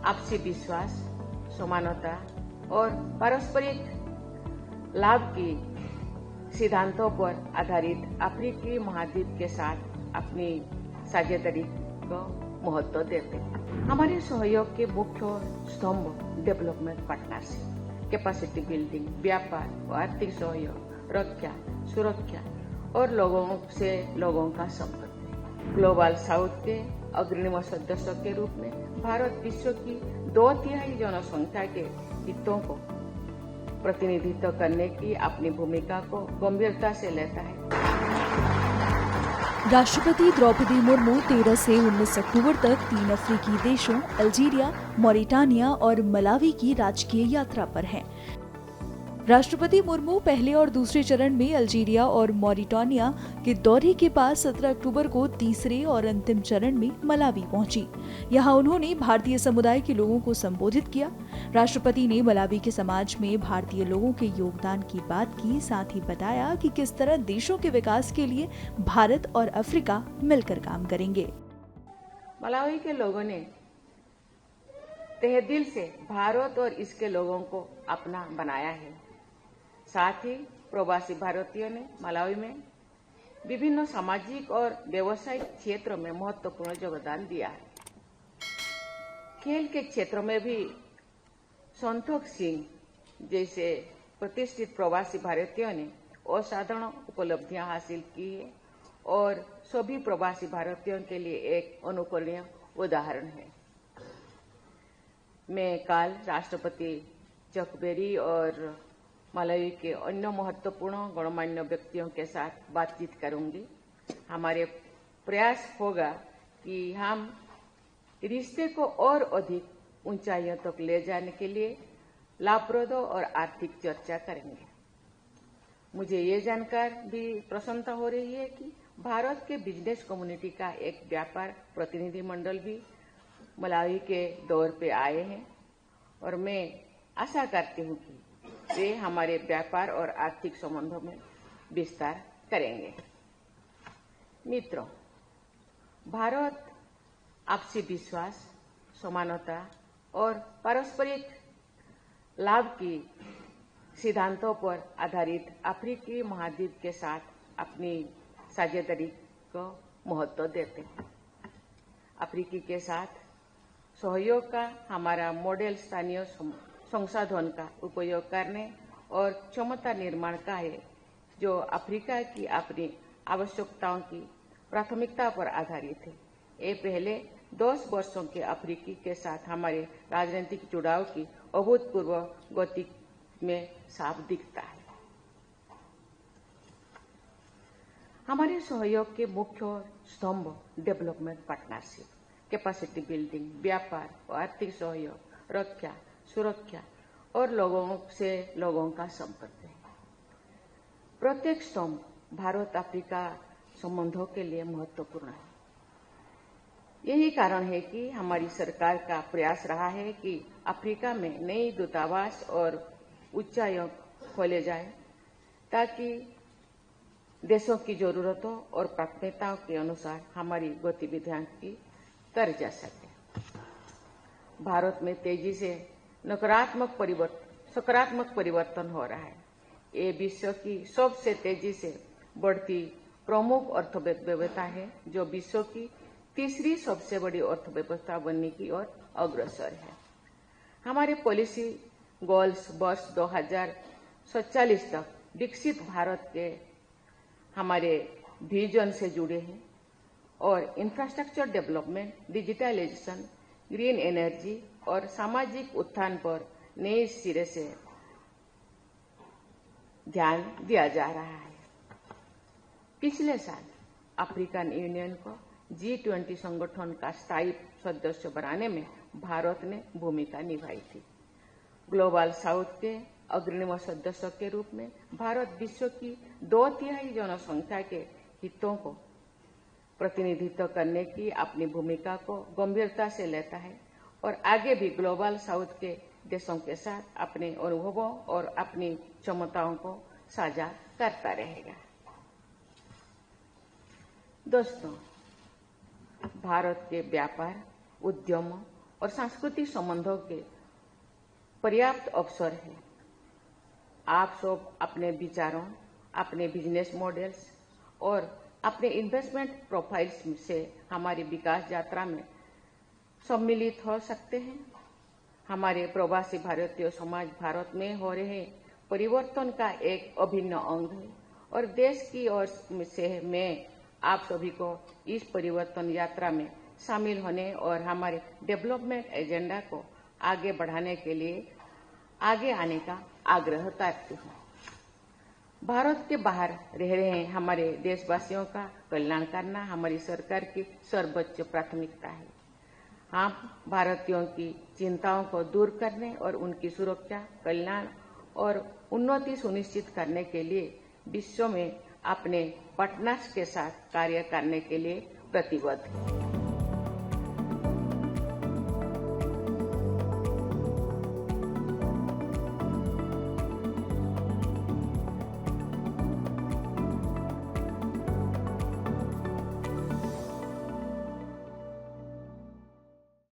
आपसी विश्वास, समानता और पारस्परिक लाभ की सिद्धांतों पर आधारित अफ्रीकी महाद्वीप के साथ अपनी साझेदारी को महत्व देते हैं। हमारे सहयोग के मुख्य स्तंभ डेवलपमेंट पार्टनरशिप, कैपेसिटी बिल्डिंग, व्यापार और आर्थिक सहयोग, रक्षा, सुरक्षा और लोगों से लोगों का संपर्क। ग्लोबल साउथ के अग्रणी सदस्य के रूप में भारत विश्व की 2/3 जनसंख्या के हितों को प्रतिनिधित्व करने की अपनी भूमिका को गंभीरता से लेता है। राष्ट्रपति द्रौपदी मुर्मू 13 से 19 अक्टूबर तक 3 अफ्रीकी देशों अल्जीरिया, मॉरिटानिया और मलावी की राजकीय यात्रा पर हैं। राष्ट्रपति मुर्मू पहले और दूसरे चरण में अल्जीरिया और मॉरिटानिया के दौरे के बाद 17 अक्टूबर को तीसरे और अंतिम चरण में मलावी पहुंची। यहां उन्होंने भारतीय समुदाय के लोगों को संबोधित किया। राष्ट्रपति ने मलावी के समाज में भारतीय लोगों के योगदान की बात की, साथ ही बताया कि किस तरह देशों के विकास के लिए भारत और अफ्रीका मिलकर काम करेंगे। मलावी के लोगों ने तहे दिल से भारत और इसके लोगों को अपना बनाया है। साथ ही प्रवासी भारतीयों ने मलावी में विभिन्न सामाजिक और व्यवसायिक क्षेत्रों में महत्वपूर्ण योगदान दिया है। खेल के क्षेत्र में भी संतोष सिंह जैसे प्रतिष्ठित प्रवासी भारतीयों ने असाधारण उपलब्धियां हासिल की है और सभी प्रवासी भारतीयों के लिए एक अनुकरणीय उदाहरण है। मैं कल राष्ट्रपति जकबेरी और मलावी के अन्य महत्वपूर्ण गणमान्य व्यक्तियों के साथ बातचीत करूंगी। हमारे प्रयास होगा कि हम रिश्ते को और अधिक ऊंचाइयों तक ले जाने के लिए लाभप्रद और आर्थिक चर्चा करेंगे। मुझे ये जानकर भी प्रसन्नता हो रही है कि भारत के बिजनेस कम्युनिटी का एक व्यापार प्रतिनिधि मंडल भी मलावी के दौर पे आए हैं और मैं आशा करती हूँ कि वे हमारे व्यापार और आर्थिक संबंधों में विस्तार करेंगे। मित्रों, भारत आपसी विश्वास, समानता और पारस्परिक लाभ की सिद्धांतों पर आधारित अफ्रीकी महाद्वीप के साथ अपनी साझेदारी को महत्व देते हैं। अफ्रीकी के साथ सहयोग का हमारा मॉडल स्थानीय संसाधन का उपयोग करने और क्षमता निर्माण का है, जो अफ्रीका की अपनी आवश्यकताओं की प्राथमिकता पर आधारित है। ये पहले 10 वर्षों के अफ्रीकी के साथ हमारे राजनीतिक जुड़ाव की अभूतपूर्व गति में साफ दिखता है। हमारे सहयोग के मुख्य स्तंभ डेवलपमेंट पार्टनरशिप, कैपेसिटी बिल्डिंग, व्यापार और आर्थिक सहयोग, रक्षा, सुरक्षा और लोगों से लोगों का संपर्क है। प्रत्येक स्तंभ भारत अफ्रीका संबंधों के लिए महत्वपूर्ण है। यही कारण है कि हमारी सरकार का प्रयास रहा है कि अफ्रीका में नई दूतावास और उच्चायोग खोले जाए ताकि देशों की जरूरतों और प्राथमिकताओं के अनुसार हमारी गतिविधियां की कर जा सके। भारत में तेजी से सकारात्मक परिवर्तन हो रहा है। ये विश्व की सबसे तेजी से बढ़ती प्रमुख अर्थव्यवस्था है, जो विश्व की तीसरी सबसे बड़ी अर्थव्यवस्था बनने की ओर अग्रसर है। हमारे पॉलिसी गोल्स वर्ष 2047 तक विकसित भारत के हमारे विजन से जुड़े हैं और infrastructure development, digitalisation, green energy और सामाजिक उत्थान पर नए सिरे से ध्यान दिया जा रहा है। पिछले साल अफ्रीकन यूनियन को G20 संगठन का स्थायी सदस्य बनाने में भारत ने भूमिका निभाई थी। ग्लोबल साउथ के अग्रणी सदस्य के रूप में भारत विश्व की 2/3 जनसंख्या के हितों को प्रतिनिधित्व करने की अपनी भूमिका को गंभीरता से लेता है और आगे भी ग्लोबल साउथ के देशों के साथ अपने अनुभवों और अपनी क्षमताओं को साझा करता रहेगा। दोस्तों, भारत के व्यापार, उद्यम और सांस्कृतिक संबंधों के पर्याप्त अवसर है। आप सब अपने विचारों, अपने बिजनेस मॉडल्स और अपने इन्वेस्टमेंट प्रोफाइल्स से हमारी विकास यात्रा में सम्मिलित हो सकते हैं। हमारे प्रवासी भारतीय समाज भारत में हो रहे परिवर्तन का एक अभिन्न अंग है और देश की ओर से मैं आप सभी को इस परिवर्तन यात्रा में शामिल होने और हमारे डेवलपमेंट एजेंडा को आगे बढ़ाने के लिए आगे आने का आग्रह करती हूँ। भारत के बाहर रह रहे हमारे देशवासियों का कल्याण करना हमारी सरकार की सर्वोच्च प्राथमिकता है। हम भारतीयों की चिंताओं को दूर करने और उनकी सुरक्षा, कल्याण और उन्नति सुनिश्चित करने के लिए विश्व में अपने पार्टनर्स के साथ कार्य करने के लिए प्रतिबद्ध हैं।